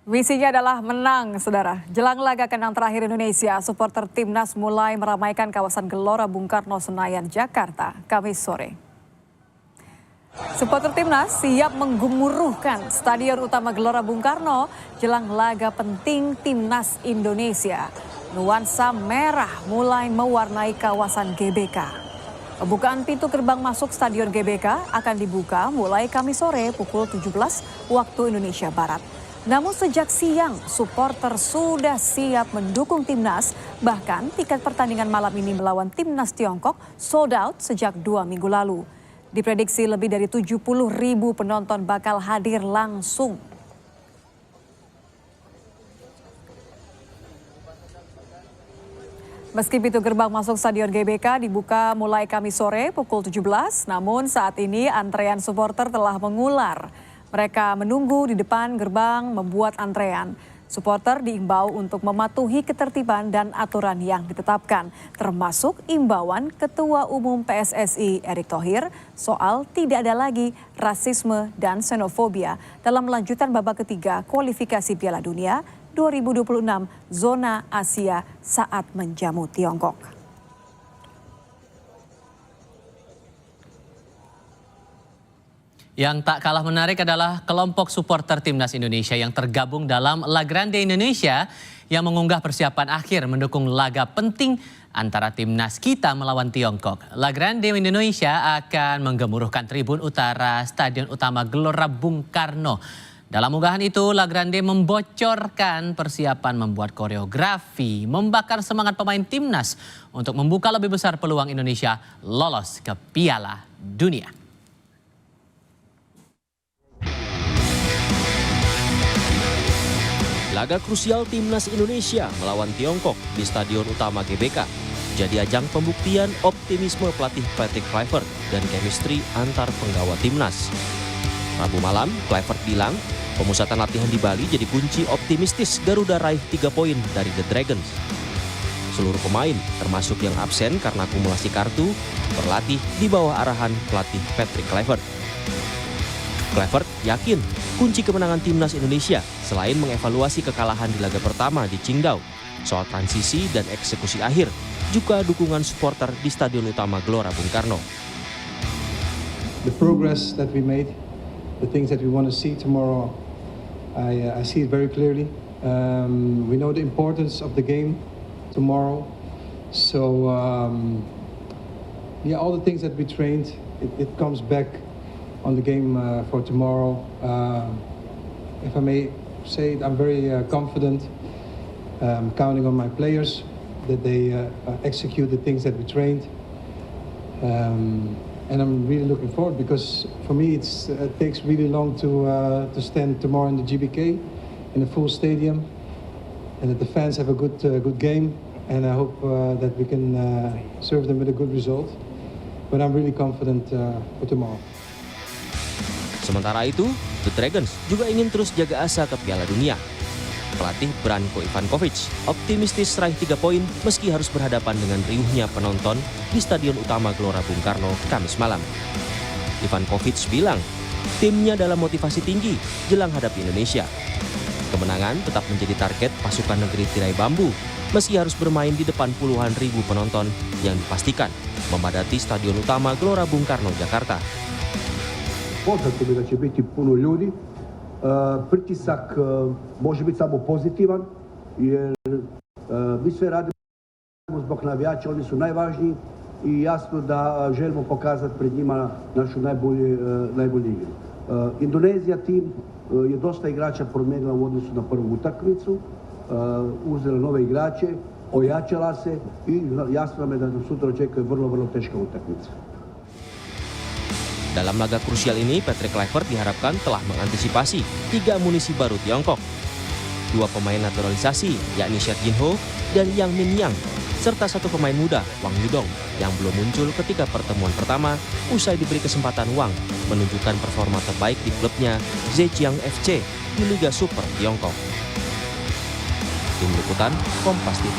Misinya adalah menang, saudara. Jelang laga kandang terakhir Indonesia, supporter Timnas mulai meramaikan kawasan Gelora Bung Karno, Senayan, Jakarta, Kamis sore. Supporter Timnas siap menggemuruhkan Stadion Utama Gelora Bung Karno jelang laga penting Timnas Indonesia. Nuansa merah mulai mewarnai kawasan GBK. Pembukaan pintu gerbang masuk Stadion GBK akan dibuka mulai Kamis sore pukul 17 waktu Indonesia Barat. Namun sejak siang, supporter sudah siap mendukung Timnas. Bahkan tiket pertandingan malam ini melawan Timnas Tiongkok sold out sejak 2 minggu lalu. Diprediksi lebih dari 70.000 penonton bakal hadir langsung. Meski pintu gerbang masuk Stadion GBK dibuka mulai Kamis sore pukul 17, namun saat ini antrean supporter telah mengular. Mereka menunggu di depan gerbang membuat antrean. Supporter diimbau untuk mematuhi ketertiban dan aturan yang ditetapkan, termasuk imbauan Ketua Umum PSSI Erick Thohir soal tidak ada lagi rasisme dan xenofobia dalam lanjutan babak ketiga kualifikasi Piala Dunia 2026 zona Asia saat menjamu Tiongkok. Yang tak kalah menarik adalah kelompok supporter Timnas Indonesia yang tergabung dalam La Grande Indonesia yang mengunggah persiapan akhir mendukung laga penting antara Timnas kita melawan Tiongkok. La Grande Indonesia akan menggemuruhkan tribun utara Stadion Utama Gelora Bung Karno. Dalam unggahan itu, La Grande membocorkan persiapan membuat koreografi, membakar semangat pemain Timnas untuk membuka lebih besar peluang Indonesia lolos ke Piala Dunia. Laga krusial Timnas Indonesia melawan Tiongkok di Stadion Utama GBK jadi ajang pembuktian optimisme pelatih Patrick Kluivert dan chemistry antar penggawa Timnas. Rabu malam, Kluivert bilang pemusatan latihan di Bali jadi kunci optimistis Garuda raih 3 poin dari The Dragons. Seluruh pemain, termasuk yang absen karena akumulasi kartu, berlatih di bawah arahan pelatih Patrick Kluivert. Kluivert yakin kunci kemenangan Timnas Indonesia selain mengevaluasi kekalahan di laga pertama di Qingdao, soal transisi dan eksekusi akhir, juga dukungan supporter di Stadion Utama Gelora Bung Karno. The progress that we made, the things that we want to see tomorrow, I see it very clearly. We know the importance of the game tomorrow, so all the things that we trained, it comes back on the game for tomorrow. If I may say it, I'm very confident, counting on my players that they execute the things that we trained, and I'm really looking forward because for me it takes really long to stand tomorrow in the GBK in a full stadium, and that the fans have a good game, and I hope that we can serve them with a good result. But I'm really confident for tomorrow. Sementara itu, The Dragons juga ingin terus jaga asa ke Piala Dunia. Pelatih Branko Ivankovic optimistis raih 3 poin meski harus berhadapan dengan riuhnya penonton di Stadion Utama Gelora Bung Karno Kamis malam. Ivankovic bilang timnya dalam motivasi tinggi jelang hadapi Indonesia. Kemenangan tetap menjadi target pasukan negeri tirai bambu meski harus bermain di depan puluhan ribu penonton yang dipastikan memadati Stadion Utama Gelora Bung Karno, Jakarta. Poznato mi da će biti puno ljudi, pritisak može biti samo pozitivan jer mi sve radimo zbog navijača, oni su najvažniji i jasno da želimo pokazati pred njima našu najbolju igru. Indonezija tim je dosta igrača promijenila u odnosu na prvu utakmicu, uzela nove igrače, ojačala se i jasno nam je da nam sutra očekuje vrlo teška utakmica. Dalam laga krusial ini, Patrick Kluivert diharapkan telah mengantisipasi 3 amunisi baru Tiongkok. 2 pemain naturalisasi, yakni Shet Jinho dan Yang Min Yang, serta 1 pemain muda, Wang Yudong, yang belum muncul ketika pertemuan pertama usai diberi kesempatan Wang menunjukkan performa terbaik di klubnya Zhejiang FC di Liga Super Tiongkok. Tim Liputan, Kompas TV.